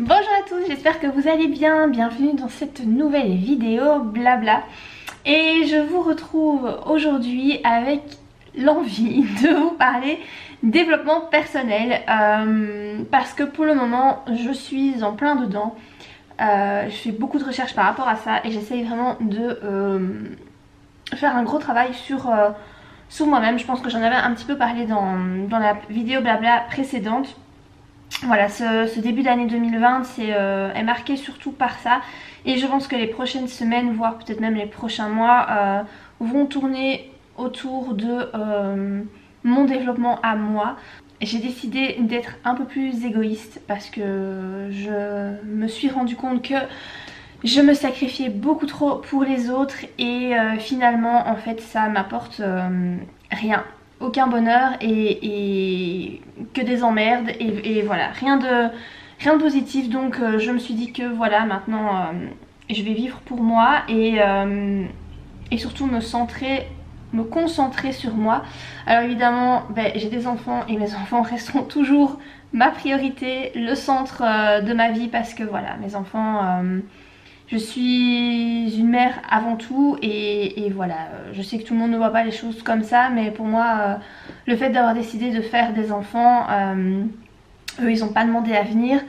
Bonjour à tous, j'espère que vous allez bien, bienvenue dans cette nouvelle vidéo blabla. Et je vous retrouve aujourd'hui avec l'envie de vous parler développement personnel parce que pour le moment je suis en plein dedans. Je fais beaucoup de recherches par rapport à ça et j'essaye vraiment de faire un gros travail sur moi-même. Je pense que j'en avais un petit peu parlé dans la vidéo blabla précédente. Voilà, ce début d'année 2020 est marqué surtout par ça et je pense que les prochaines semaines, voire peut-être même les prochains mois vont tourner autour de mon développement à moi. J'ai décidé d'être un peu plus égoïste parce que je me suis rendu compte que je me sacrifiais beaucoup trop pour les autres et finalement en fait ça m'apporte rien. Aucun bonheur et que des emmerdes et voilà, rien de positif. Donc je me suis dit que voilà, maintenant je vais vivre pour moi et surtout me concentrer sur moi. Alors évidemment j'ai des enfants et mes enfants resteront toujours ma priorité, le centre de ma vie parce que voilà, mes enfants... je suis une mère avant tout et voilà, je sais que tout le monde ne voit pas les choses comme ça, mais pour moi, le fait d'avoir décidé de faire des enfants, eux ils n'ont pas demandé à venir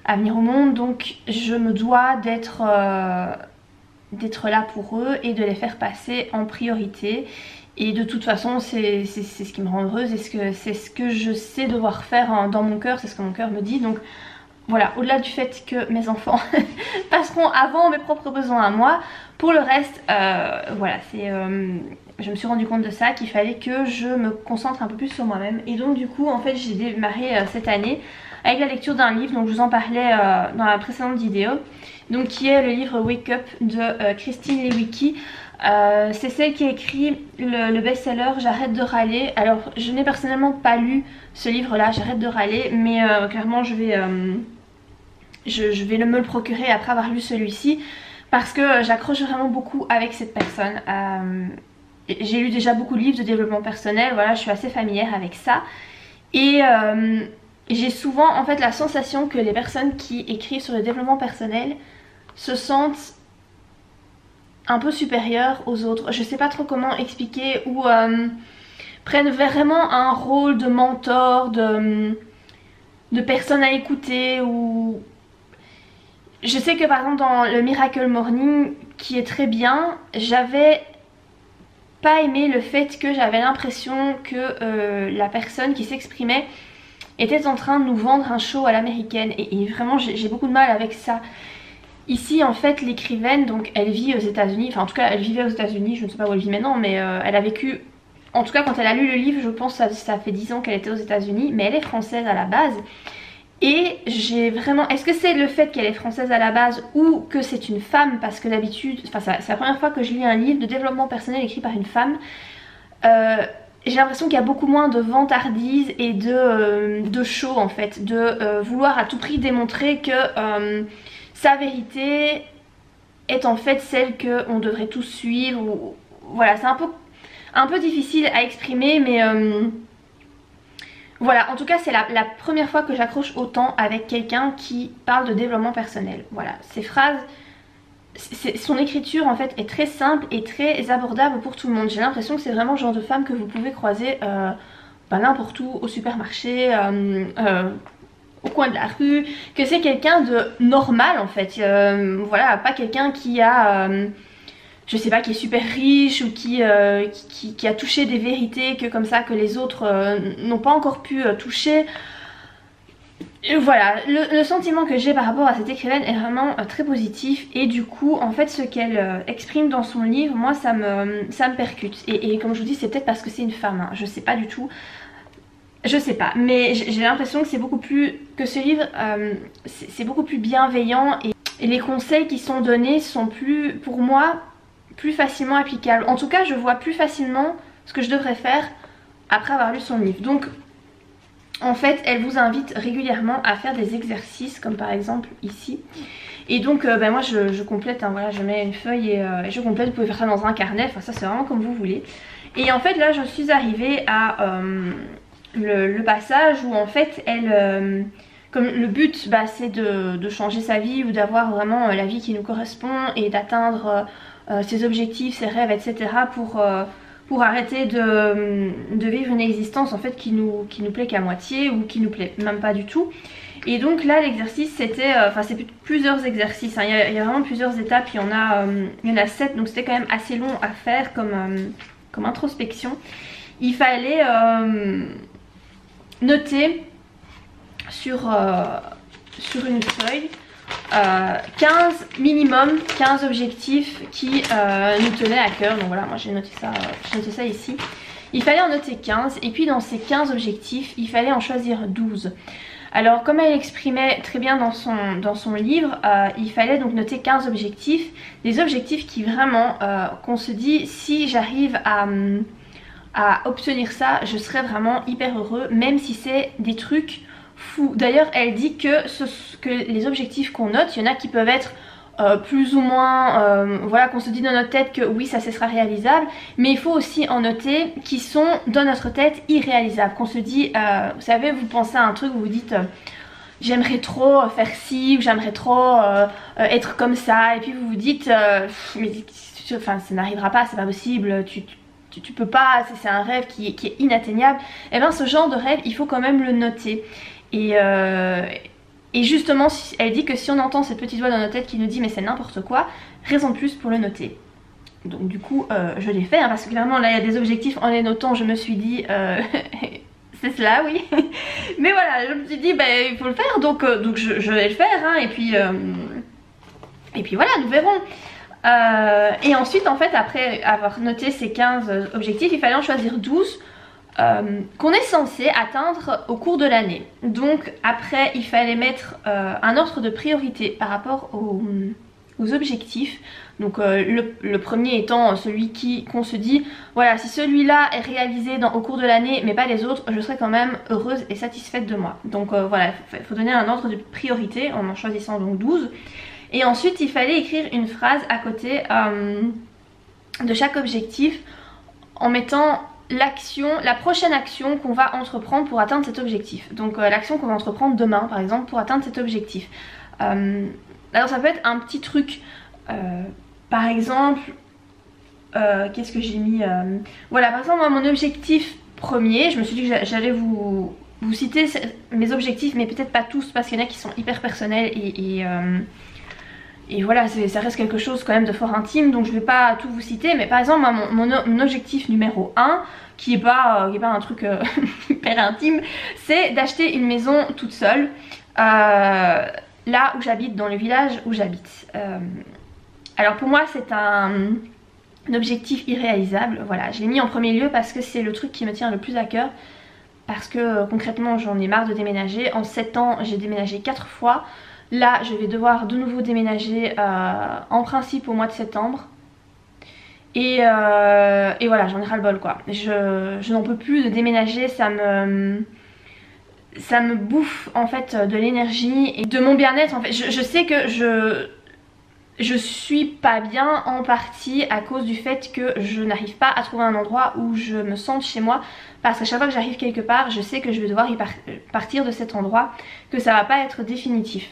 au monde, donc je me dois d'être là pour eux et de les faire passer en priorité. Et de toute façon c'est ce qui me rend heureuse et c'est ce que je sais devoir faire dans mon cœur, c'est ce que mon cœur me dit. Donc voilà, au-delà du fait que mes enfants passeront avant mes propres besoins à moi, pour le reste, voilà, je me suis rendu compte de ça, qu'il fallait que je me concentre un peu plus sur moi-même. Et donc du coup, en fait, j'ai démarré cette année avec la lecture d'un livre, donc je vous en parlais dans la précédente vidéo, donc qui est le livre Wake Up de Christine Lewicki. C'est celle qui a écrit le best-seller J'arrête de râler. Alors je n'ai personnellement pas lu ce livre là, J'arrête de râler, mais clairement je vais me le procurer après avoir lu celui-ci parce que j'accroche vraiment beaucoup avec cette personne. J'ai lu déjà beaucoup de livres de développement personnel, voilà, je suis assez familière avec ça et j'ai souvent en fait la sensation que les personnes qui écrivent sur le développement personnel se sentent un peu supérieures aux autres. Je sais pas trop comment expliquer, ou prennent vraiment un rôle de mentor, de personne à écouter. Ou je sais que par exemple dans le Miracle Morning, qui est très bien, j'avais pas aimé le fait que j'avais l'impression que la personne qui s'exprimait était en train de nous vendre un show à l'américaine et vraiment j'ai beaucoup de mal avec ça. Ici en fait l'écrivaine, donc elle vit aux États-Unis, enfin en tout cas elle vivait aux États-Unis, je ne sais pas où elle vit maintenant, mais elle a vécu, en tout cas quand elle a lu le livre, je pense que ça fait 10 ans qu'elle était aux États-Unis, mais elle est française à la base. Et j'ai vraiment... Est-ce que c'est le fait qu'elle est française à la base ou que c'est une femme? Parce que d'habitude, enfin c'est la première fois que je lis un livre de développement personnel écrit par une femme. J'ai l'impression qu'il y a beaucoup moins de vantardise et de show en fait, de vouloir à tout prix démontrer que sa vérité est en fait celle qu'on devrait tous suivre. Ou... Voilà, c'est un peu difficile à exprimer, mais voilà, en tout cas c'est la première fois que j'accroche autant avec quelqu'un qui parle de développement personnel. Voilà, ses phrases, son écriture en fait est très simple et très abordable pour tout le monde. J'ai l'impression que c'est vraiment le genre de femme que vous pouvez croiser n'importe où, au supermarché, au coin de la rue, que c'est quelqu'un de normal en fait, voilà, pas quelqu'un qui a je sais pas, qui est super riche ou qui a touché des vérités que comme ça que les autres n'ont pas encore pu toucher. Et voilà, le sentiment que j'ai par rapport à cette écrivaine est vraiment très positif et du coup en fait ce qu'elle exprime dans son livre, moi ça me percute et comme je vous dis c'est peut-être parce que c'est une femme, hein, je sais pas du tout. Je sais pas, mais j'ai l'impression que c'est beaucoup plus, que ce livre c'est beaucoup plus bienveillant et les conseils qui sont donnés sont plus, pour moi, plus facilement applicables. En tout cas je vois plus facilement ce que je devrais faire après avoir lu son livre. Donc en fait elle vous invite régulièrement à faire des exercices comme par exemple ici. Et donc moi je complète, hein, voilà, je mets une feuille et je complète, vous pouvez faire ça dans un carnet, enfin ça c'est vraiment comme vous voulez. Et en fait là je suis arrivée à le passage où en fait elle comme le but c'est de changer sa vie ou d'avoir vraiment la vie qui nous correspond et d'atteindre ses objectifs, ses rêves, etc. pour arrêter de vivre une existence en fait qui nous plaît qu'à moitié ou qui nous plaît même pas du tout. Et donc là l'exercice c'était, c'est plusieurs exercices, hein. Il y a vraiment plusieurs étapes, il y en a 7, donc c'était quand même assez long à faire comme introspection. Il fallait noter sur une feuille 15 objectifs qui nous tenaient à cœur. Donc voilà, moi j'ai noté ça ici. Il fallait en noter 15 et puis dans ces 15 objectifs il fallait en choisir 12. Alors comme elle exprimait très bien dans son livre, il fallait donc noter 15 objectifs, des objectifs qui vraiment qu'on se dit si j'arrive à obtenir ça je serai vraiment hyper heureux, même si c'est des trucs fous. D'ailleurs elle dit que les objectifs qu'on note, il y en a qui peuvent être plus ou moins, voilà, qu'on se dit dans notre tête que oui ça sera réalisable, mais il faut aussi en noter qui sont dans notre tête irréalisables, qu'on se dit, vous savez, vous pensez à un truc, vous vous dites j'aimerais trop faire ci, ou j'aimerais trop être comme ça, et puis vous vous dites mais enfin ça n'arrivera pas, c'est pas possible, tu peux pas, c'est un rêve qui est inatteignable. Et bien ce genre de rêve il faut quand même le noter. Et justement elle dit que si on entend cette petite voix dans notre tête qui nous dit mais c'est n'importe quoi, raison de plus pour le noter. Donc du coup je l'ai fait, hein, parce que clairement là il y a des objectifs, en les notant je me suis dit c'est cela, oui. Mais voilà, je me suis dit il faut le faire, donc je vais le faire, hein, et puis voilà, nous verrons. Et ensuite en fait après avoir noté ces 15 objectifs il fallait en choisir 12 qu'on est censé atteindre au cours de l'année. Donc après il fallait mettre un ordre de priorité par rapport aux objectifs. Donc le premier étant celui qu'on se dit voilà, si celui-là est réalisé au cours de l'année mais pas les autres, je serai quand même heureuse et satisfaite de moi. Donc voilà, il faut donner un ordre de priorité en choisissant donc 12. Et ensuite il fallait écrire une phrase à côté de chaque objectif en mettant la prochaine action qu'on va entreprendre pour atteindre cet objectif. Donc l'action qu'on va entreprendre demain par exemple pour atteindre cet objectif. Alors ça peut être un petit truc, par exemple, qu'est-ce que j'ai mis, voilà, par exemple moi, mon objectif premier, je me suis dit que j'allais vous citer mes objectifs, mais peut-être pas tous parce qu'il y en a qui sont hyper personnels et voilà, ça reste quelque chose quand même de fort intime, donc je vais pas tout vous citer. Mais par exemple moi, mon objectif numéro 1 qui est pas un truc hyper intime, c'est d'acheter une maison toute seule là où j'habite, dans le village où j'habite. Alors pour moi c'est un objectif irréalisable, voilà, je l'ai mis en premier lieu parce que c'est le truc qui me tient le plus à cœur, parce que concrètement j'en ai marre de déménager. En 7 ans j'ai déménagé 4 fois. Là je vais devoir de nouveau déménager en principe au mois de septembre. Et voilà, j'en ai ras le bol quoi. Je n'en peux plus de déménager, ça me bouffe en fait de l'énergie et de mon bien-être en fait. Je sais que je suis pas bien en partie à cause du fait que je n'arrive pas à trouver un endroit où je me sente chez moi, parce qu'à chaque fois que j'arrive quelque part je sais que je vais devoir partir de cet endroit, que ça va pas être définitif.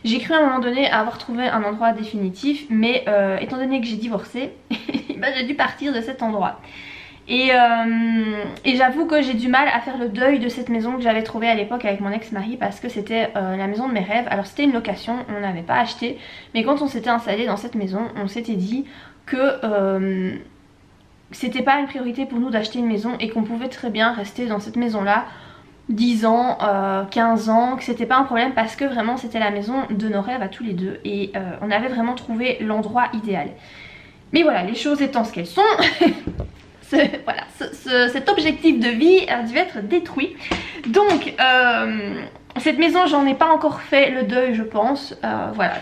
J'ai cru à un moment donné avoir trouvé un endroit définitif, mais étant donné que j'ai divorcé, j'ai dû partir de cet endroit. Et j'avoue que j'ai du mal à faire le deuil de cette maison que j'avais trouvée à l'époque avec mon ex-mari, parce que c'était la maison de mes rêves. Alors c'était une location, on n'avait pas acheté, mais quand on s'était installé dans cette maison, on s'était dit que c'était pas une priorité pour nous d'acheter une maison et qu'on pouvait très bien rester dans cette maison là 10 ans, 15 ans, que c'était pas un problème parce que vraiment c'était la maison de nos rêves à tous les deux et on avait vraiment trouvé l'endroit idéal. Mais voilà, les choses étant ce qu'elles sont, voilà, cet objectif de vie a dû être détruit. Donc cette maison, j'en ai pas encore fait le deuil je pense, voilà,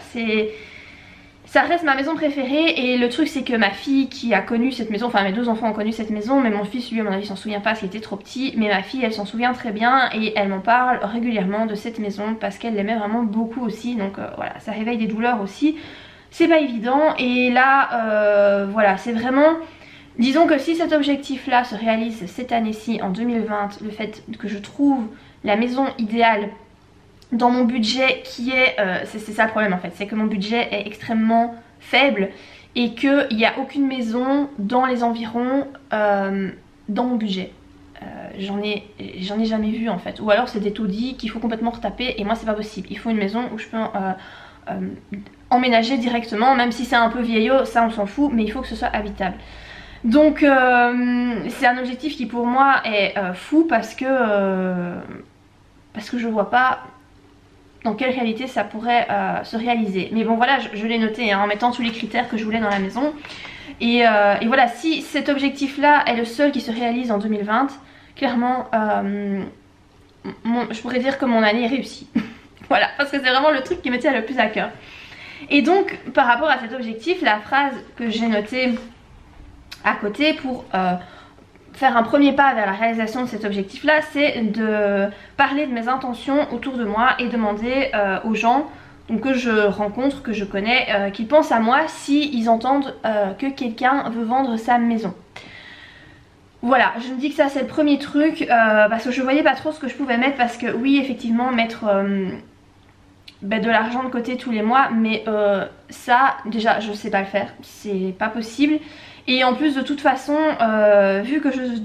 ça reste ma maison préférée. Et le truc c'est que ma fille qui a connu cette maison, enfin mes deux enfants ont connu cette maison, mais mon fils lui à mon avis s'en souvient pas parce qu'il était trop petit, mais ma fille elle s'en souvient très bien et elle m'en parle régulièrement de cette maison parce qu'elle l'aimait vraiment beaucoup aussi. Donc voilà, ça réveille des douleurs aussi, c'est pas évident. Et là voilà, c'est vraiment, disons que si cet objectif là se réalise cette année-ci en 2020, le fait que je trouve la maison idéale dans mon budget qui est, c'est ça le problème en fait, c'est que mon budget est extrêmement faible et qu'il n'y a aucune maison dans les environs dans mon budget. J'en ai jamais vu en fait, ou alors c'est des taudis qu'il faut complètement retaper et moi c'est pas possible. Il faut une maison où je peux emménager directement, même si c'est un peu vieillot, ça on s'en fout, mais il faut que ce soit habitable. Donc c'est un objectif qui pour moi est fou parce que je vois pas dans quelle réalité ça pourrait se réaliser. Mais bon voilà, je l'ai noté hein, en mettant tous les critères que je voulais dans la maison. Et voilà, si cet objectif là est le seul qui se réalise en 2020, clairement je pourrais dire que mon année est réussie. Voilà, parce que c'est vraiment le truc qui me tient le plus à cœur. Et donc par rapport à cet objectif, la phrase que j'ai notée à côté pour faire un premier pas vers la réalisation de cet objectif là, c'est de parler de mes intentions autour de moi et demander aux gens donc, que je rencontre, que je connais, qu'ils pensent à moi si ils entendent que quelqu'un veut vendre sa maison. Voilà, je me dis que ça c'est le premier truc parce que je voyais pas trop ce que je pouvais mettre, parce que oui effectivement mettre de l'argent de côté tous les mois, mais ça déjà je sais pas le faire, c'est pas possible. Et en plus de toute façon, vu que je vais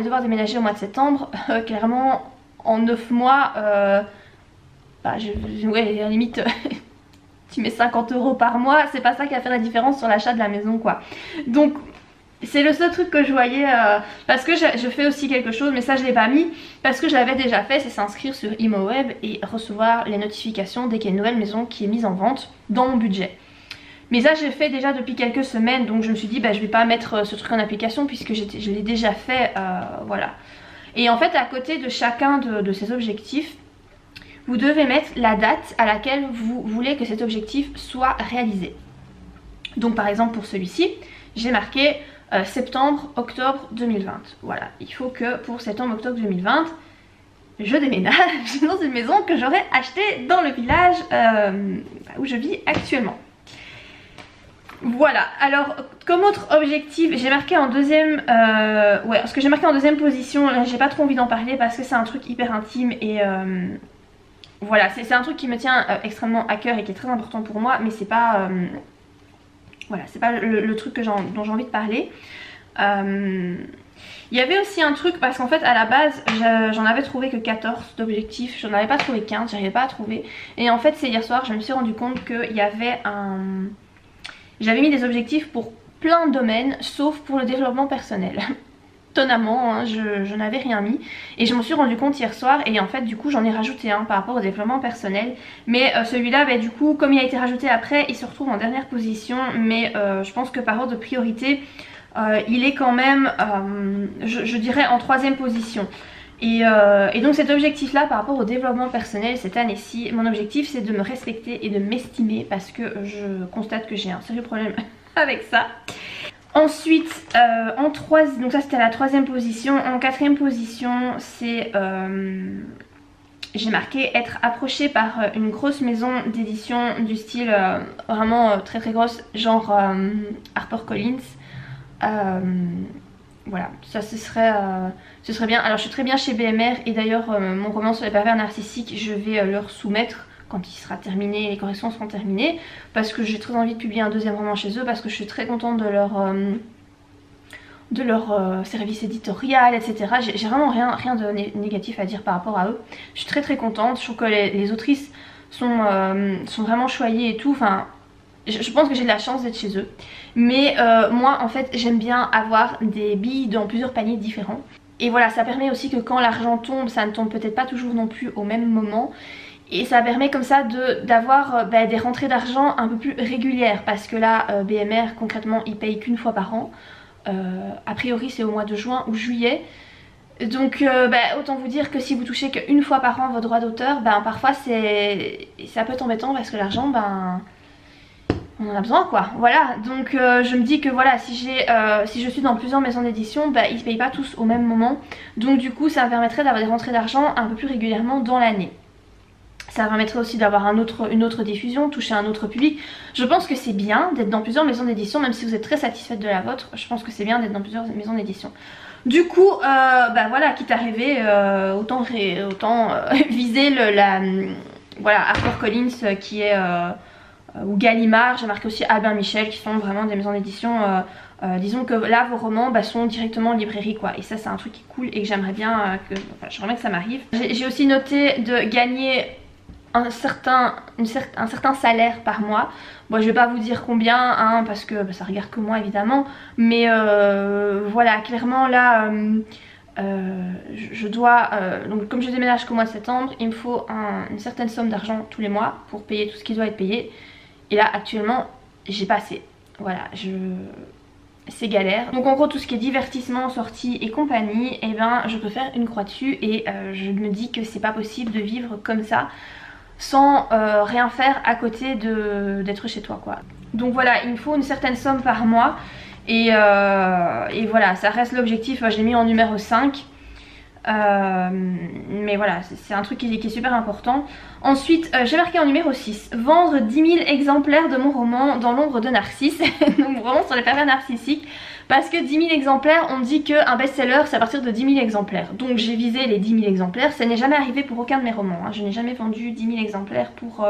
devoir déménager au mois de septembre, clairement en 9 mois, ouais, à la limite tu mets 50 € par mois, c'est pas ça qui va faire la différence sur l'achat de la maison quoi. Donc c'est le seul truc que je voyais, parce que je fais aussi quelque chose, mais ça je l'ai pas mis, parce que je l'avais déjà fait, c'est s'inscrire sur ImoWeb et recevoir les notifications dès qu'il y a une nouvelle maison qui est mise en vente dans mon budget. Mais ça j'ai fait déjà depuis quelques semaines, donc je me suis dit je vais pas mettre ce truc en application puisque je l'ai déjà fait, voilà. Et en fait à côté de chacun de ces objectifs, vous devez mettre la date à laquelle vous voulez que cet objectif soit réalisé. Donc par exemple pour celui-ci, j'ai marqué septembre-octobre 2020. Voilà, il faut que pour septembre-octobre 2020, je déménage dans une maison que j'aurais achetée dans le village où je vis actuellement. Voilà, alors comme autre objectif, j'ai marqué en deuxième, ce que j'ai marqué en deuxième position, là j'ai pas trop envie d'en parler parce que c'est un truc hyper intime et voilà, c'est un truc qui me tient extrêmement à cœur et qui est très important pour moi, mais c'est pas voilà, c'est pas le truc dont j'ai envie de parler. Il y avait aussi un truc, parce qu'en fait à la base j'en avais trouvé que 14 d'objectifs, j'en avais pas trouvé 15, j'arrivais pas à trouver. Et en fait c'est hier soir, je me suis rendu compte qu'il y avait j'avais mis des objectifs pour plein de domaines sauf pour le développement personnel. Étonnamment hein, je n'avais rien mis et je me suis rendu compte hier soir, et en fait du coup j'en ai rajouté un par rapport au développement personnel, mais celui-là du coup comme il a été rajouté après il se retrouve en dernière position, mais je pense que par ordre de priorité il est quand même je dirais en troisième position. Et donc cet objectif là par rapport au développement personnel cette année-ci, mon objectif c'est de me respecter et de m'estimer, parce que je constate que j'ai un sérieux problème avec ça. Ensuite, donc ça c'était la troisième position. En quatrième position, c'est j'ai marqué être approchée par une grosse maison d'édition du style vraiment très très grosse, genre HarperCollins. Voilà, ça ce serait bien. Alors je suis très bien chez BMR, et d'ailleurs mon roman sur les pervers narcissiques, je vais leur soumettre quand il sera terminé, les corrections seront terminées, parce que j'ai très envie de publier un deuxième roman chez eux, parce que je suis très contente de leur service éditorial, etc. J'ai vraiment rien de négatif à dire par rapport à eux. Je suis très très contente, je trouve que les autrices sont vraiment choyées et tout, enfin je pense que j'ai de la chance d'être chez eux. Mais moi en fait j'aime bien avoir des billes dans plusieurs paniers différents. Et voilà, ça permet aussi que quand l'argent tombe, ça ne tombe peut-être pas toujours non plus au même moment. Et ça permet comme ça d'avoir des rentrées d'argent un peu plus régulières, parce que là BMR concrètement ils payent qu'une fois par an, a priori c'est au mois de juin ou juillet, donc autant vous dire que si vous touchez qu'une fois par an vos droits d'auteur, parfois ça peut être embêtant, parce que l'argent on en a besoin quoi, voilà. Donc je me dis que voilà, si je suis dans plusieurs maisons d'édition, ils se payent pas tous au même moment, donc du coup ça me permettrait d'avoir des rentrées d'argent un peu plus régulièrement dans l'année. Ça permettrait aussi d'avoir une autre diffusion, toucher un autre public. Je pense que c'est bien d'être dans plusieurs maisons d'édition, même si vous êtes très satisfaite de la vôtre. Je pense que c'est bien d'être dans plusieurs maisons d'édition. Du coup, voilà, quitte à rêver, autant viser voilà, HarperCollins qui est ou Gallimard, j'ai marqué aussi Albin Michel, qui sont vraiment des maisons d'édition. Disons que là vos romans sont directement en librairie quoi, et ça c'est un truc qui est cool et que j'aimerais bien j'aimerais bien que ça m'arrive. J'ai aussi noté de gagner un certain salaire par mois. Bon, je vais pas vous dire combien hein, parce que ça regarde que moi évidemment, mais voilà, clairement là je dois donc comme je déménage qu'au mois de septembre, il me faut une certaine somme d'argent tous les mois pour payer tout ce qui doit être payé, et là actuellement j'ai pas assez. Voilà, c'est galère. Donc en gros tout ce qui est divertissement, sortie et compagnie, et ben je peux faire une croix dessus, et je me dis que c'est pas possible de vivre comme ça sans rien faire à côté d'être chez toi quoi. Donc voilà, il me faut une certaine somme par mois, et voilà, ça reste l'objectif. Je l'ai mis en numéro 5. Mais voilà, c'est un truc qui est super important. Ensuite, j'ai marqué en numéro 6, vendre 10 000 exemplaires de mon roman Dans l'ombre de Narcisse. Donc mon roman sur les pervers narcissiques. Parce que 10 000 exemplaires, on dit qu'un best-seller c'est à partir de 10 000 exemplaires. Donc j'ai visé les 10 000 exemplaires, ça n'est jamais arrivé pour aucun de mes romans hein. Je n'ai jamais vendu 10 000 exemplaires pour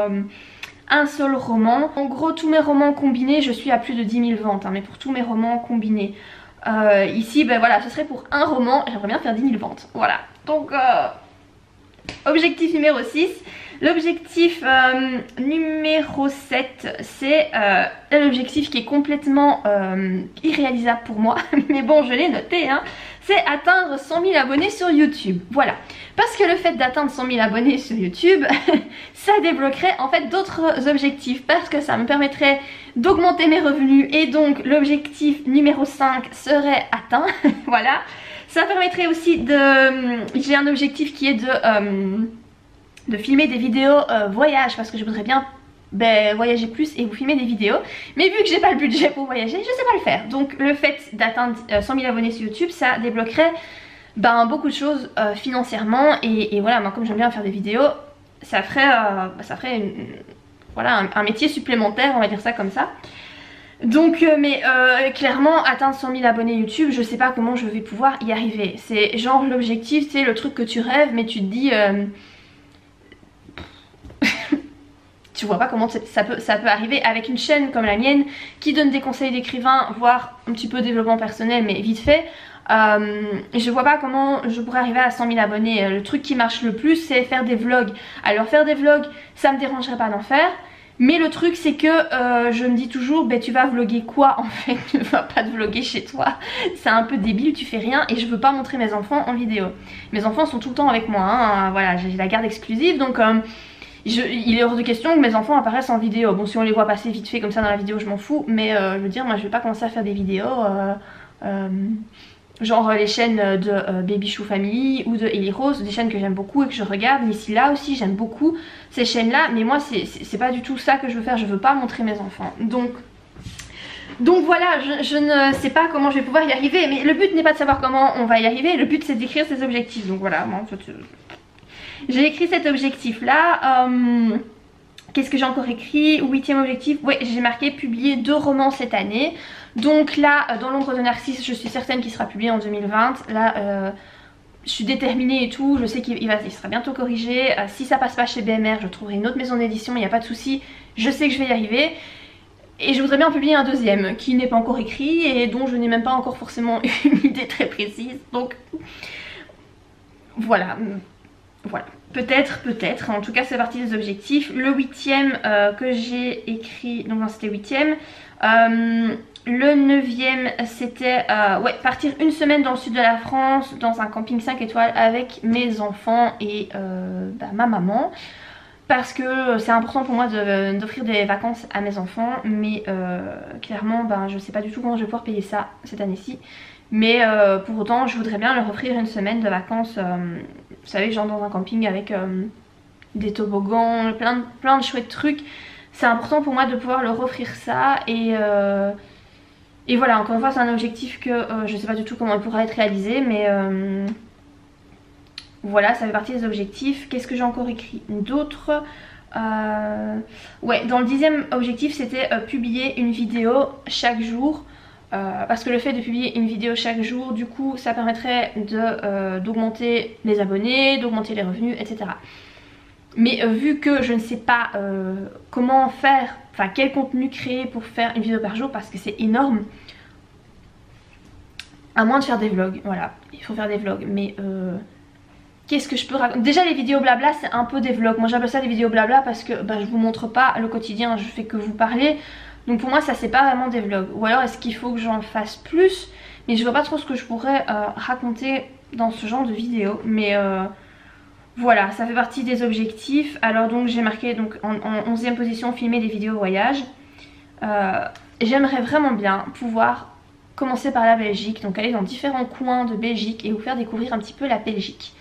un seul roman. En gros tous mes romans combinés, je suis à plus de 10 000 ventes hein, mais pour tous mes romans combinés. Ici ben voilà, ce serait pour un roman, j'aimerais bien faire 10 000 ventes, voilà. Donc objectif numéro 6. L'objectif numéro 7, c'est l'objectif qui est complètement irréalisable pour moi, mais bon je l'ai noté hein, c'est atteindre 100 000 abonnés sur YouTube. Voilà, parce que le fait d'atteindre 100 000 abonnés sur YouTube ça débloquerait en fait d'autres objectifs, parce que ça me permettrait d'augmenter mes revenus, et donc l'objectif numéro 5 serait atteint. Voilà, ça permettrait aussi de... j'ai un objectif qui est de filmer des vidéos voyage, parce que je voudrais bien voyager plus et vous filmer des vidéos, mais vu que j'ai pas le budget pour voyager, je sais pas le faire. Donc le fait d'atteindre 100 000 abonnés sur YouTube, ça débloquerait beaucoup de choses financièrement, et voilà, moi comme j'aime bien faire des vidéos, ça ferait voilà, un métier supplémentaire, on va dire ça comme ça. Donc clairement atteindre 100 000 abonnés YouTube, je sais pas comment je vais pouvoir y arriver. C'est genre l'objectif, c'est le truc que tu rêves, mais tu te dis tu vois pas comment ça peut arriver avec une chaîne comme la mienne qui donne des conseils d'écrivain, voire un petit peu développement personnel mais vite fait. Je vois pas comment je pourrais arriver à 100 000 abonnés. Le truc qui marche le plus c'est faire des vlogs. Alors faire des vlogs ça me dérangerait pas d'en faire, mais le truc c'est que je me dis toujours tu vas vlogger quoi en fait? Tu vas pas te vlogger chez toi, c'est un peu débile, tu fais rien, et je veux pas montrer mes enfants en vidéo. Mes enfants sont tout le temps avec moi hein. Voilà, j'ai la garde exclusive, donc il est hors de question que mes enfants apparaissent en vidéo. Bon, si on les voit passer vite fait comme ça dans la vidéo je m'en fous, mais je veux dire, moi je vais pas commencer à faire des vidéos genre les chaînes de Baby Chou Family ou de Ellie Rose, des chaînes que j'aime beaucoup et que je regarde. Ici là aussi j'aime beaucoup ces chaînes là, mais moi c'est pas du tout ça que je veux faire, je veux pas montrer mes enfants. Donc voilà, je ne sais pas comment je vais pouvoir y arriver, mais le but n'est pas de savoir comment on va y arriver, le but c'est d'écrire ses objectifs. Donc voilà, moi en fait j'ai écrit cet objectif là. Qu'est-ce que j'ai encore écrit? 8e objectif, ouais, j'ai marqué publier 2 romans cette année. Donc là, Dans l'ombre de Narcisse, je suis certaine qu'il sera publié en 2020. Là, je suis déterminée et tout, je sais qu'il sera bientôt corrigé. Si ça passe pas chez BMR, je trouverai une autre maison d'édition, il n'y a pas de souci. Je sais que je vais y arriver. Et je voudrais bien en publier un 2e qui n'est pas encore écrit et dont je n'ai même pas encore forcément une idée très précise. Donc voilà. Voilà, peut-être, en tout cas c'est parti des objectifs. Le 8e que j'ai écrit, donc non c'était 8e. Le 9e c'était ouais, partir une semaine dans le sud de la France, dans un camping 5 étoiles avec mes enfants et ma maman. Parce que c'est important pour moi d'offrir des vacances à mes enfants, mais clairement je sais pas du tout comment je vais pouvoir payer ça cette année-ci. Mais pour autant je voudrais bien leur offrir une semaine de vacances, vous savez, genre dans un camping avec des toboggans, plein de chouettes trucs. C'est important pour moi de pouvoir leur offrir ça, et voilà, encore une fois c'est un objectif que je sais pas du tout comment il pourra être réalisé, mais voilà, ça fait partie des objectifs. Qu'est-ce que j'ai encore écrit d'autres? Ouais, dans le 10e objectif c'était publier une vidéo chaque jour. Parce que le fait de publier une vidéo chaque jour, du coup ça permettrait d'augmenter les abonnés, d'augmenter les revenus, etc. Mais vu que je ne sais pas comment faire, enfin quel contenu créer pour faire une vidéo par jour, parce que c'est énorme, à moins de faire des vlogs, voilà, il faut faire des vlogs, mais qu'est-ce que je peux raconter? Déjà les vidéos blabla c'est un peu des vlogs, moi j'appelle ça des vidéos blabla parce que je vous montre pas le quotidien, je fais que vous parler, donc pour moi ça c'est pas vraiment des vlogs. Ou alors est-ce qu'il faut que j'en fasse plus? Mais je vois pas trop ce que je pourrais raconter dans ce genre de vidéo, mais voilà, ça fait partie des objectifs. Alors donc j'ai marqué donc en 11e position filmer des vidéos voyage. J'aimerais vraiment bien pouvoir commencer par la Belgique, donc aller dans différents coins de Belgique et vous faire découvrir un petit peu la Belgique.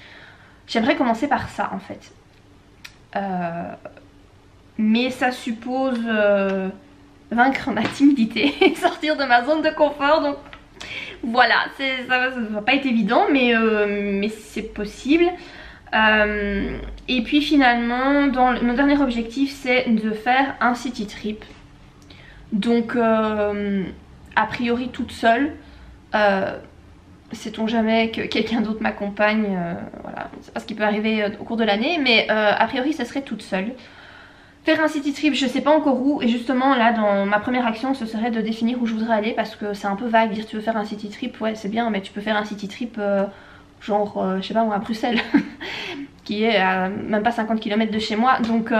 J'aimerais commencer par ça en fait. Mais ça suppose vaincre ma timidité et sortir de ma zone de confort, donc voilà, ça va pas être évident, mais c'est possible. Et puis finalement, mon dernier objectif c'est de faire un city trip. Donc a priori toute seule. Sait-on jamais que quelqu'un d'autre m'accompagne, voilà, c'est pas ce qui peut arriver au cours de l'année, mais a priori ça serait toute seule. Faire un city trip, je sais pas encore où, et justement là dans ma première action ce serait de définir où je voudrais aller, parce que c'est un peu vague, dire tu veux faire un city trip, ouais c'est bien, mais tu peux faire un city trip genre je sais pas moi à Bruxelles, qui est à même pas 50 km de chez moi, donc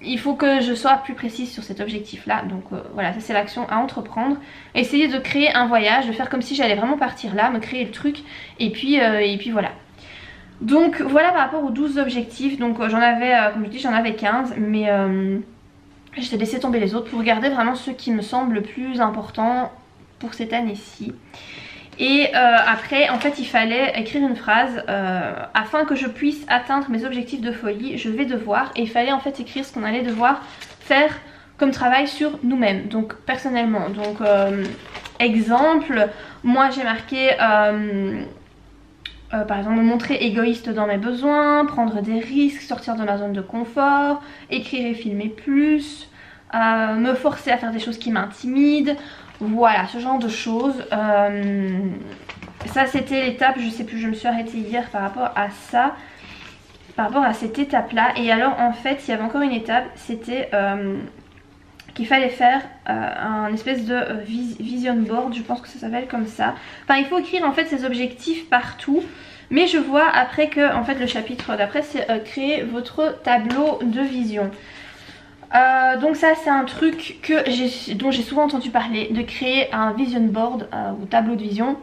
il faut que je sois plus précise sur cet objectif là, donc voilà, ça c'est l'action à entreprendre. Essayer de créer un voyage, de faire comme si j'allais vraiment partir là, me créer le truc, et puis voilà. Donc voilà par rapport aux 12 objectifs, donc j'en avais, comme je dis j'en avais 15, mais j'ai laissé tomber les autres pour regarder vraiment ceux qui me semblent le plus importants pour cette année-ci. Et après en fait il fallait écrire une phrase afin que je puisse atteindre mes objectifs de folie, je vais devoir, et il fallait en fait écrire ce qu'on allait devoir faire comme travail sur nous-mêmes, donc personnellement. Donc exemple, moi j'ai marqué par exemple me montrer égoïste dans mes besoins, prendre des risques, sortir de ma zone de confort, écrire et filmer plus, me forcer à faire des choses qui m'intimident. Voilà, ce genre de choses. Ça c'était l'étape, je sais plus, je me suis arrêtée hier par rapport à ça, par rapport à cette étape là. Et alors en fait il y avait encore une étape, c'était qu'il fallait faire un espèce de vision board, je pense que ça s'appelle comme ça. Enfin il faut écrire en fait ses objectifs partout. Mais je vois après que en fait le chapitre d'après c'est créer votre tableau de vision. Donc ça c'est un truc dont j'ai souvent entendu parler, de créer un vision board ou tableau de vision.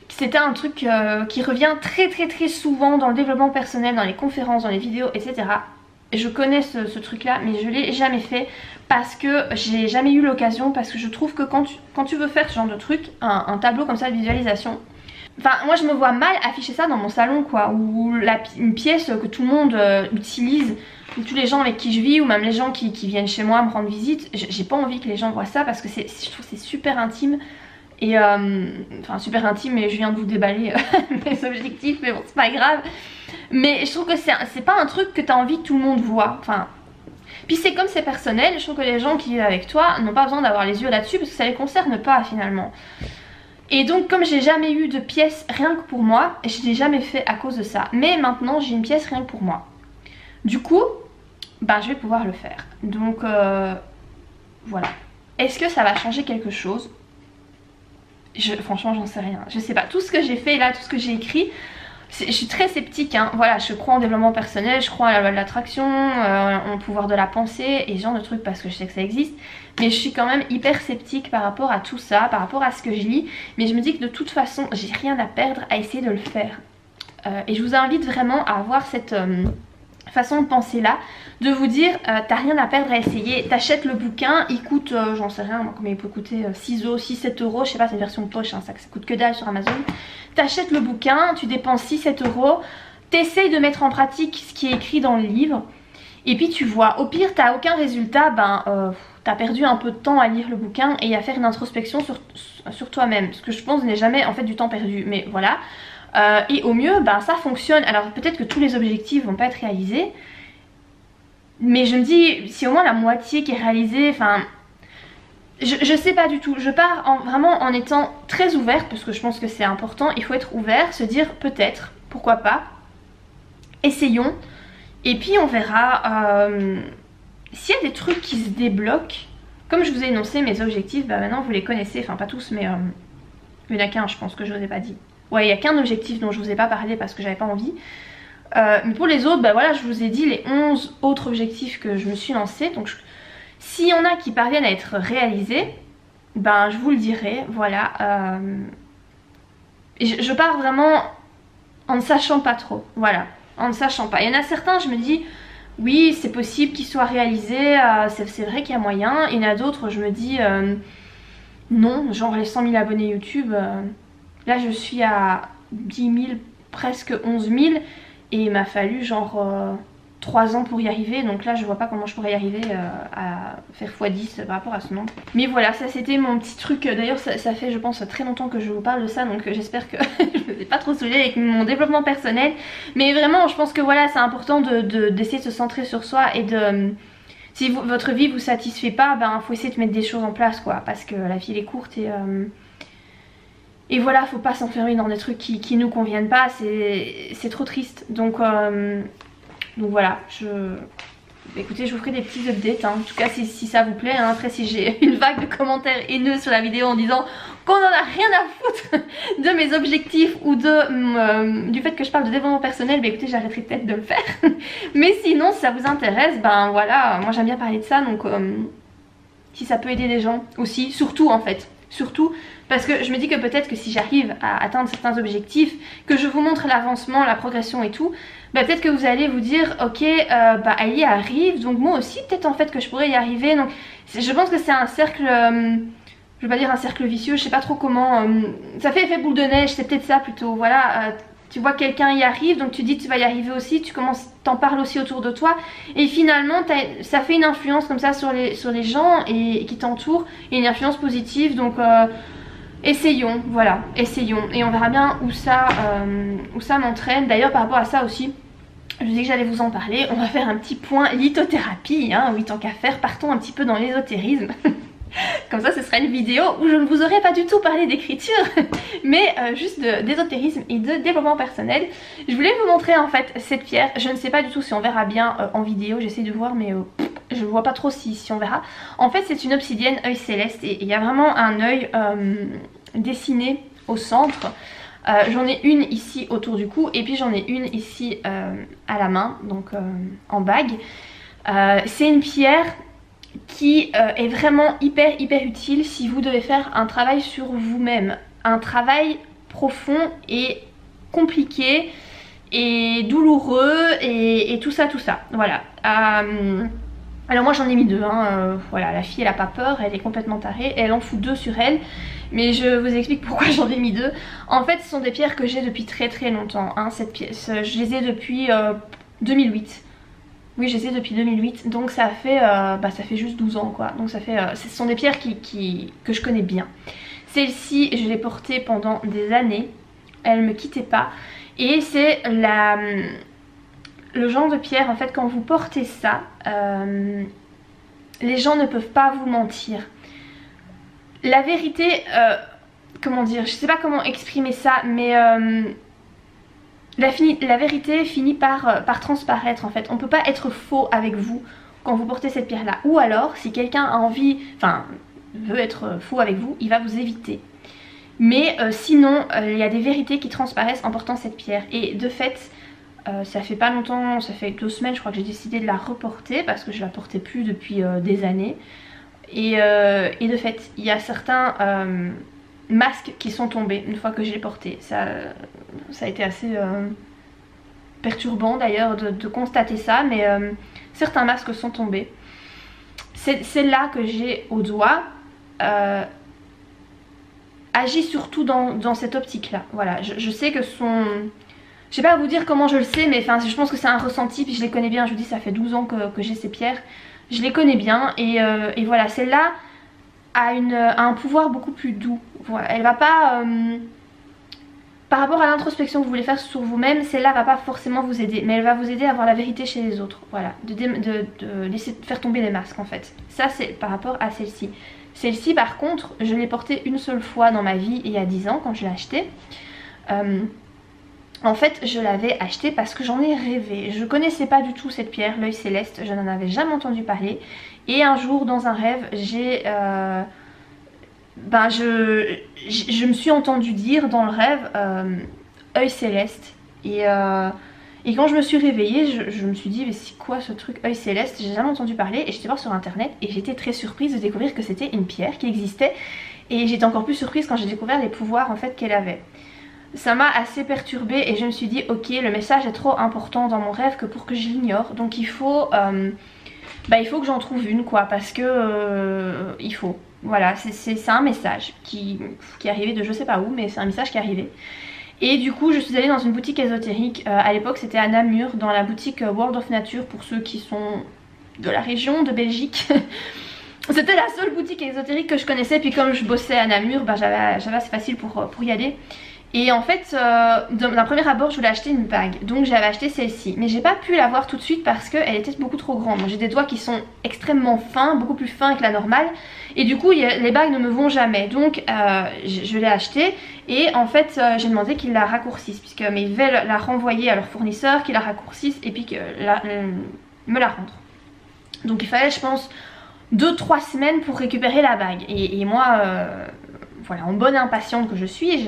C'était un truc qui revient très souvent dans le développement personnel, dans les conférences, dans les vidéos, etc. Je connais ce truc là, mais je l'ai jamais fait parce que j'ai jamais eu l'occasion, parce que je trouve que quand tu veux faire ce genre de truc, un tableau comme ça de visualisation, enfin moi je me vois mal afficher ça dans mon salon quoi, ou une pièce que tout le monde utilise, ou tous les gens avec qui je vis, ou même les gens qui viennent chez moi me rendre visite. J'ai pas envie que les gens voient ça parce que je trouve que c'est super intime. Et enfin super intime, et je viens de vous déballer mes objectifs, mais bon c'est pas grave. Mais je trouve que c'est pas un truc que t'as envie que tout le monde voit. Enfin, puis c'est comme c'est personnel, je trouve que les gens qui vivent avec toi n'ont pas besoin d'avoir les yeux là-dessus parce que ça les concerne pas finalement. Et donc comme j'ai jamais eu de pièce rien que pour moi, je l'ai jamais fait à cause de ça. Mais maintenant j'ai une pièce rien que pour moi. Du coup, je vais pouvoir le faire. Donc voilà. Est-ce que ça va changer quelque chose? Franchement j'en sais rien, je sais pas. Tout ce que j'ai fait là, tout ce que j'ai écrit, je suis très sceptique hein. Voilà, je crois en développement personnel, je crois à la loi de l'attraction, au pouvoir de la pensée et ce genre de trucs parce que je sais que ça existe. Mais je suis quand même hyper sceptique par rapport à tout ça, par rapport à ce que je lis. Mais je me dis que de toute façon j'ai rien à perdre à essayer de le faire. Et je vous invite vraiment à avoir cette façon de penser là, de vous dire t'as rien à perdre à essayer, t'achètes le bouquin, il coûte j'en sais rien combien il peut coûter, 6 euros, 6-7 euros, je sais pas, c'est une version poche hein, ça coûte que dalle sur Amazon. T'achètes le bouquin, tu dépenses 6-7 euros, t'essayes de mettre en pratique ce qui est écrit dans le livre et puis tu vois, au pire t'as aucun résultat, t'as perdu un peu de temps à lire le bouquin et à faire une introspection sur toi-même, ce que je pense n'est jamais en fait du temps perdu, mais voilà. Et au mieux ça fonctionne. Alors peut-être que tous les objectifs vont pas être réalisés, mais je me dis si au moins la moitié qui est réalisée, enfin je sais pas du tout. Je pars vraiment en étant très ouverte parce que je pense que c'est important. Il faut être ouvert, se dire peut-être, pourquoi pas, essayons. Et puis on verra s'il y a des trucs qui se débloquent. Comme je vous ai énoncé mes objectifs, bah maintenant vous les connaissez, enfin pas tous, mais il y en a qu'un je pense que je vous ai pas dit. Ouais, il y a qu'un objectif dont je vous ai pas parlé parce que j'avais pas envie. Mais pour les autres, bah voilà, je vous ai dit les 11 autres objectifs que je me suis lancés. Donc s'il y en a qui parviennent à être réalisés, ben je vous le dirai, voilà. Je pars vraiment en ne sachant pas trop, voilà, en ne sachant pas. Il y en a certains, je me dis, oui c'est possible qu'ils soient réalisés, c'est vrai qu'il y a moyen. Il y en a d'autres, je me dis, non, genre les 100 000 abonnés YouTube, là je suis à 10 000, presque 11 000. Et il m'a fallu genre 3 ans pour y arriver. Donc là je vois pas comment je pourrais y arriver à faire x10 par rapport à ce nombre. Mais voilà, ça c'était mon petit truc. D'ailleurs ça fait je pense très longtemps que je vous parle de ça. Donc j'espère que je me suis pas trop saoulée avec mon développement personnel. Mais vraiment je pense que voilà, c'est important d'essayer de se centrer sur soi. Et de... si votre vie vous satisfait pas, ben faut essayer de mettre des choses en place quoi. Parce que la vie elle est courte et voilà, faut pas s'enfermer dans des trucs qui nous conviennent pas, c'est trop triste. Donc voilà, écoutez, je vous ferai des petits updates, hein. En tout cas si ça vous plaît, hein. Après si j'ai une vague de commentaires haineux sur la vidéo en disant qu'on en a rien à foutre de mes objectifs ou du fait que je parle de développement personnel, bah écoutez, j'arrêterai peut-être de le faire. Mais sinon si ça vous intéresse, ben voilà, moi j'aime bien parler de ça, donc si ça peut aider des gens aussi, surtout en fait. Surtout parce que je me dis que peut-être que si j'arrive à atteindre certains objectifs, que je vous montre l'avancement, la progression et tout, bah peut-être que vous allez vous dire ok, bah elle y arrive, donc moi aussi peut-être en fait que je pourrais y arriver. Donc je pense que c'est un cercle, je vais pas dire un cercle vicieux, je sais pas trop comment, ça fait effet boule de neige, c'est peut-être ça plutôt, voilà. Tu vois quelqu'un y arrive, donc tu dis tu vas y arriver aussi, tu commences, t'en parles aussi autour de toi. Et finalement ça fait une influence comme ça sur les gens et qui t'entourent, et une influence positive. Donc essayons, voilà, essayons. Et on verra bien où ça m'entraîne. D'ailleurs par rapport à ça aussi, je vous dis que j'allais vous en parler. On va faire un petit point lithothérapie, hein, oui tant qu'à faire, partons un petit peu dans l'ésotérisme. Comme ça ce sera une vidéo où je ne vous aurais pas du tout parlé d'écriture mais juste d'ésotérisme et de développement personnel. Je voulais vous montrer en fait cette pierre. Je ne sais pas du tout si on verra bien en vidéo, j'essaie de voir mais je ne vois pas trop si on verra. En fait c'est une obsidienne œil céleste et il y a vraiment un œil dessiné au centre. J'en ai une ici autour du cou et puis j'en ai une ici à la main, donc en bague. C'est une pierre qui est vraiment hyper utile si vous devez faire un travail sur vous-même, un travail profond et compliqué et douloureux et tout ça, voilà. Alors moi j'en ai mis 2, hein. Voilà, la fille elle a pas peur, elle est complètement tarée, elle en fout 2 sur elle, mais je vous explique pourquoi j'en ai mis 2. En fait ce sont des pierres que j'ai depuis très longtemps, hein. Cette pièce, je les ai depuis 2008. Oui, je les ai depuis 2008, donc ça fait juste 12 ans quoi. Donc ça fait, ce sont des pierres que je connais bien. Celle-ci, je l'ai portée pendant des années, elle me quittait pas. Et c'est le genre de pierre, en fait, quand vous portez ça, les gens ne peuvent pas vous mentir. La vérité, comment dire, je sais pas comment exprimer ça, mais... La vérité finit par transparaître en fait. On peut pas être faux avec vous quand vous portez cette pierre là. Ou alors si quelqu'un a envie, enfin veut être faux avec vous, il va vous éviter. Mais sinon il y a des vérités qui transparaissent en portant cette pierre. Et de fait ça fait pas longtemps, ça fait 2 semaines je crois que j'ai décidé de la reporter parce que je la portais plus depuis des années. Et de fait il y a certains... masques qui sont tombés une fois que je l'ai porté. Ça a été assez perturbant d'ailleurs de constater ça, mais certains masques sont tombés. Celle-là que j'ai au doigt agit surtout dans cette optique là. Voilà, je sais que son... Je sais pas à vous dire comment je le sais, mais enfin, je pense que c'est un ressenti, puis je les connais bien. Je vous dis, ça fait 12 ans que j'ai ces pierres. Je les connais bien et voilà, celle-là a un pouvoir beaucoup plus doux. Voilà, elle va pas... par rapport à l'introspection que vous voulez faire sur vous-même, celle-là va pas forcément vous aider, mais elle va vous aider à voir la vérité chez les autres. Voilà, de laisser faire tomber les masques en fait. Ça c'est par rapport à celle-ci. Celle-ci par contre, je l'ai portée une seule fois dans ma vie il y a 10 ans quand je l'ai achetée. En fait je l'avais achetée parce que j'en ai rêvé. Je connaissais pas du tout cette pierre, l'œil céleste, je n'en avais jamais entendu parler. Et un jour dans un rêve j'ai... je me suis entendu dire dans le rêve œil céleste. Et quand je me suis réveillée, je me suis dit mais c'est quoi ce truc œil céleste? J'ai jamais entendu parler et j'étais voir sur internet et j'étais très surprise de découvrir que c'était une pierre qui existait. Et j'étais encore plus surprise quand j'ai découvert les pouvoirs en fait qu'elle avait. Ça m'a assez perturbée et je me suis dit ok, le message est trop important dans mon rêve que pour que je l'ignore. Donc il faut que j'en trouve une quoi, parce que il faut. Voilà, c'est un message qui est arrivé de je sais pas où, mais c'est un message qui est arrivé. Et du coup je suis allée dans une boutique ésotérique, à l'époque c'était à Namur, dans la boutique World of Nature pour ceux qui sont de la région de Belgique. C'était la seule boutique ésotérique que je connaissais, puis comme je bossais à Namur, j'avais assez facile pour y aller. Et en fait, d'un premier abord, je voulais acheter une bague, donc j'avais acheté celle-ci. Mais j'ai pas pu la voir tout de suite parce qu'elle était beaucoup trop grande. J'ai des doigts qui sont extrêmement fins, beaucoup plus fins que la normale. Et du coup, les bagues ne me vont jamais. Donc je l'ai achetée et en fait, j'ai demandé qu'ils la raccourcissent. Mais ils devaient la renvoyer à leur fournisseur, qu'ils la raccourcissent et puis me la rendre. Donc il fallait, je pense, 2-3 semaines pour récupérer la bague. Et moi, voilà, en bonne impatiente que je suis,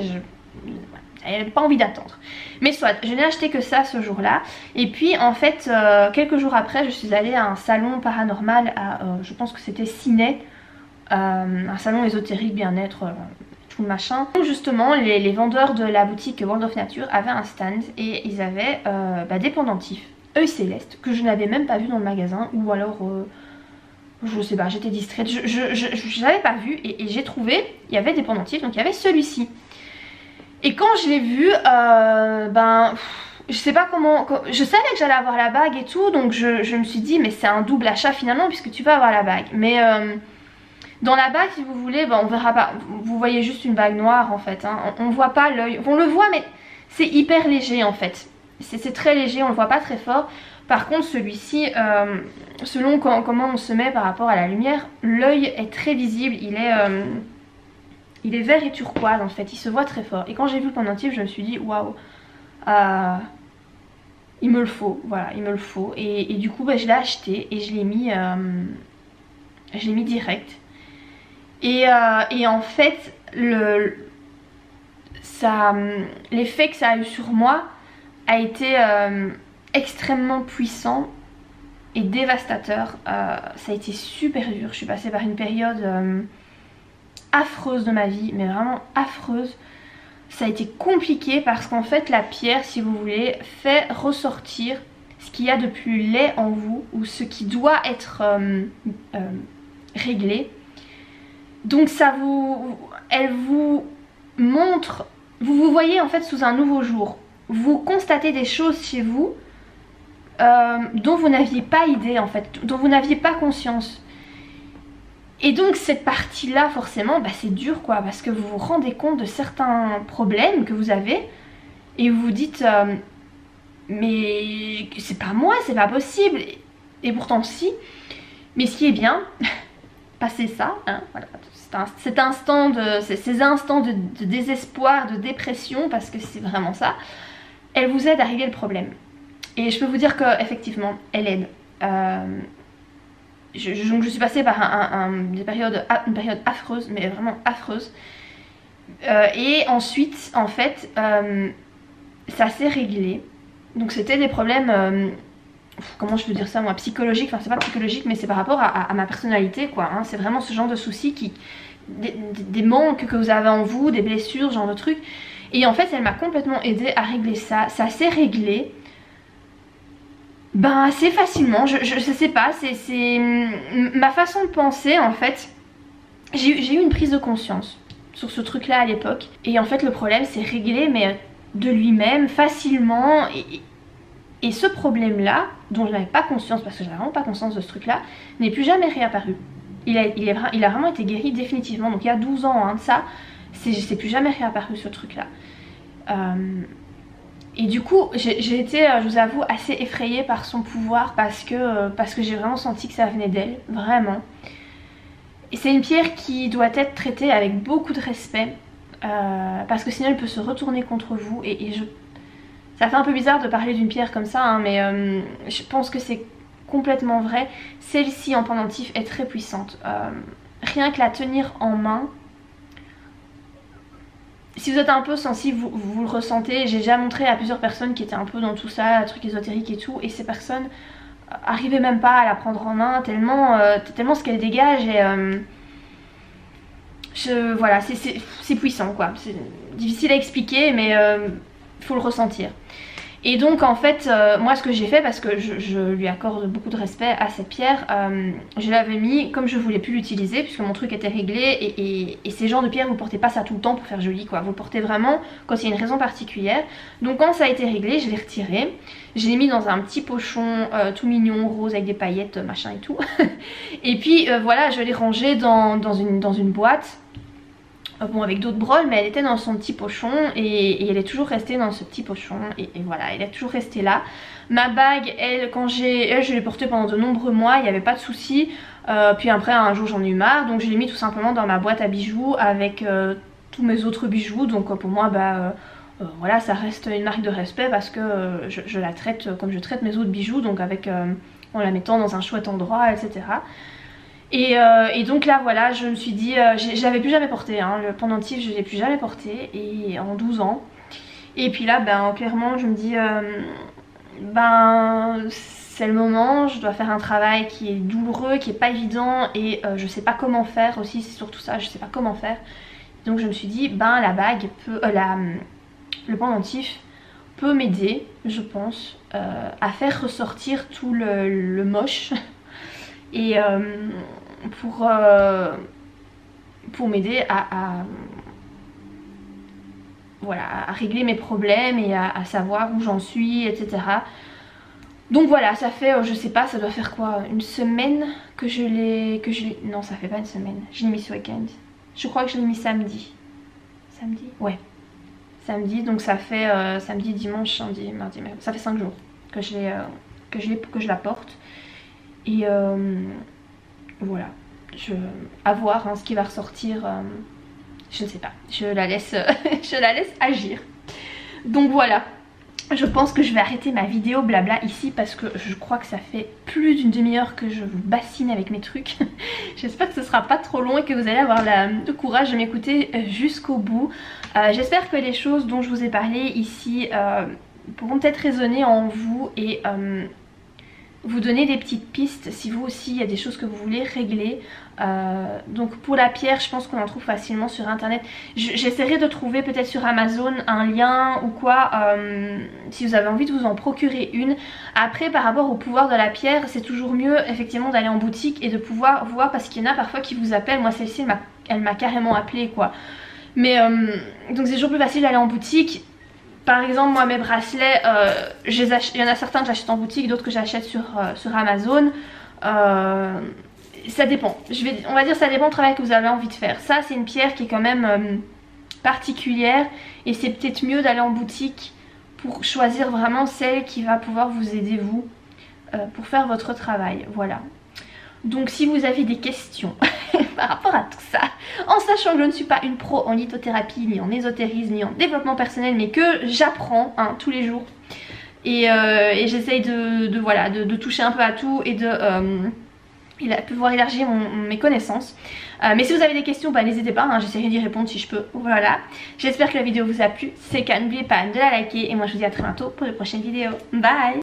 j'avais pas envie d'attendre. Mais soit, je n'ai acheté que ça ce jour-là. Et puis en fait, quelques jours après, je suis allée à un salon paranormal à, je pense que c'était Ciné, un salon ésotérique, bien-être, tout le machin. Donc justement, les vendeurs de la boutique World of Nature avaient un stand et ils avaient des pendentifs œil céleste que je n'avais même pas vu dans le magasin, ou alors... je sais pas, j'étais distraite, je l'avais pas vu et j'ai trouvé, il y avait des pendentifs, donc il y avait celui-ci. Et quand je l'ai vu, je sais pas comment, je savais que j'allais avoir la bague et tout, donc je me suis dit mais c'est un double achat finalement puisque tu vas avoir la bague. Mais dans la bague, si vous voulez, on verra pas, vous voyez juste une bague noire en fait, hein. On voit pas l'œil, on le voit mais c'est hyper léger en fait, c'est très léger, on le voit pas très fort. Par contre celui-ci, selon comment on se met par rapport à la lumière, l'œil est très visible, il est vert et turquoise en fait, il se voit très fort. Et quand j'ai vu le pendentif, je me suis dit waouh, il me le faut, voilà, il me le faut. Et du coup je l'ai acheté et je l'ai mis direct. Et en fait l'effet que ça a eu sur moi a été extrêmement puissant et dévastateur. Ça a été super dur, je suis passée par une période affreuse de ma vie, mais vraiment affreuse. Ça a été compliqué parce qu'en fait la pierre, si vous voulez, fait ressortir ce qu'il y a de plus laid en vous, ou ce qui doit être réglé. Donc elle vous montre, vous voyez en fait sous un nouveau jour. Vous constatez des choses chez vous dont vous n'aviez pas idée en fait, dont vous n'aviez pas conscience. Et donc cette partie là forcément c'est dur quoi, parce que vous vous rendez compte de certains problèmes que vous avez et vous vous dites mais c'est pas moi, c'est pas possible, et pourtant si. Mais ce qui est bien, passer ça, hein, voilà, ces instants de désespoir, de dépression, parce que c'est vraiment ça, elle vous aide à régler le problème. Et je peux vous dire qu'effectivement elle aide. Je suis passée par une période affreuse, mais vraiment affreuse. Et ensuite, en fait, ça s'est réglé. Donc c'était des problèmes, comment je peux dire ça moi, psychologiques. Enfin c'est pas psychologique, mais c'est par rapport à ma personnalité quoi, hein. C'est vraiment ce genre de soucis, des manques que vous avez en vous, des blessures, ce genre de trucs. Et en fait elle m'a complètement aidée à régler ça. Ça s'est réglé assez facilement, je sais pas, c'est ma façon de penser en fait. J'ai eu une prise de conscience sur ce truc là à l'époque, et en fait le problème s'est réglé mais de lui-même facilement, et ce problème là dont je n'avais pas conscience, parce que j'avais vraiment pas conscience de ce truc là, n'est plus jamais réapparu. Il a vraiment été guéri définitivement, donc il y a 12 ans de ça, c'est plus jamais réapparu ce truc là. Et du coup j'ai été, je vous avoue, assez effrayée par son pouvoir, parce que j'ai vraiment senti que ça venait d'elle, vraiment. Et c'est une pierre qui doit être traitée avec beaucoup de respect, parce que sinon elle peut se retourner contre vous, et Ça fait un peu bizarre de parler d'une pierre comme ça, hein, mais je pense que c'est complètement vrai. Celle-ci en pendentif est très puissante. Rien que la tenir en main, si vous êtes un peu sensible, vous le ressentez. J'ai déjà montré à plusieurs personnes qui étaient un peu dans tout ça, trucs ésotériques et tout, et ces personnes arrivaient même pas à la prendre en main tellement, tellement ce qu'elle dégage. Et voilà, c'est puissant quoi. C'est difficile à expliquer, mais faut le ressentir. Et donc en fait moi ce que j'ai fait, parce que je lui accorde beaucoup de respect à cette pierre, je l'avais mis comme je voulais plus l'utiliser puisque mon truc était réglé, et ces genres de pierres vous portez pas ça tout le temps pour faire joli quoi, vous le portez vraiment quand il y a une raison particulière. Donc quand ça a été réglé, je l'ai retiré, je l'ai mis dans un petit pochon tout mignon rose avec des paillettes machin et tout et puis voilà, je l'ai rangé dans une boîte. Bon, avec d'autres broles, mais elle était dans son petit pochon et elle est toujours restée dans ce petit pochon et voilà, elle est toujours restée là. Ma bague, elle je l'ai portée pendant de nombreux mois, il n'y avait pas de souci. Puis après un jour j'en ai eu marre, donc je l'ai mis tout simplement dans ma boîte à bijoux avec tous mes autres bijoux. Donc pour moi voilà, ça reste une marque de respect parce que je la traite comme je traite mes autres bijoux, donc avec en la mettant dans un chouette endroit, etc. Et donc là voilà, je me suis dit, je l'avais plus jamais porté, hein, le pendentif je l'ai plus jamais porté et en 12 ans. Et puis là clairement je me dis, c'est le moment, je dois faire un travail qui est douloureux, qui est pas évident, et je sais pas comment faire aussi, c'est surtout ça, je sais pas comment faire. Donc je me suis dit, la bague peut, le pendentif peut m'aider, je pense, à faire ressortir tout le moche. Et pour m'aider voilà, à régler mes problèmes et à savoir où j'en suis, etc. Donc voilà, ça fait, je sais pas, ça doit faire quoi, une semaine que je l'ai... Non, ça fait pas une semaine, je l'ai mis ce week-end. Je crois que je l'ai mis samedi. Samedi? Ouais. Samedi, donc ça fait samedi, dimanche, lundi, mardi, mercredi. Ça fait 5 jours que je la porte. Et voilà, à voir hein, ce qui va ressortir, je ne sais pas, je la laisse agir. Donc voilà, je pense que je vais arrêter ma vidéo blabla ici parce que je crois que ça fait plus d'une demi-heure que je vous bassine avec mes trucs. J'espère que ce sera pas trop long et que vous allez avoir le courage de m'écouter jusqu'au bout. J'espère que les choses dont je vous ai parlé ici pourront peut-être résonner en vous et vous donner des petites pistes si vous aussi il y a des choses que vous voulez régler. Donc pour la pierre, je pense qu'on en trouve facilement sur internet. J'essaierai de trouver peut-être sur Amazon un lien ou quoi, si vous avez envie de vous en procurer une. Après par rapport au pouvoir de la pierre, c'est toujours mieux effectivement d'aller en boutique et de pouvoir voir, parce qu'il y en a parfois qui vous appellent. Moi celle-ci elle m'a carrément appelée quoi. Mais donc c'est toujours plus facile d'aller en boutique. Par exemple moi mes bracelets, il y en a certains que j'achète en boutique, d'autres que j'achète sur Amazon. Ça dépend, on va dire ça dépend du travail que vous avez envie de faire. Ça c'est une pierre qui est quand même particulière et c'est peut-être mieux d'aller en boutique pour choisir vraiment celle qui va pouvoir vous aider vous pour faire votre travail. Voilà. Donc si vous avez des questions par rapport à tout ça, en sachant que je ne suis pas une pro en lithothérapie, ni en ésotérisme, ni en développement personnel, mais que j'apprends tous les jours. Et j'essaye de toucher un peu à tout et de pouvoir élargir mes connaissances. Mais si vous avez des questions, n'hésitez pas, j'essaierai d'y répondre si je peux. Voilà, j'espère que la vidéo vous a plu. C'est le cas, n'oubliez pas de la liker et moi je vous dis à très bientôt pour de prochaines vidéos. Bye.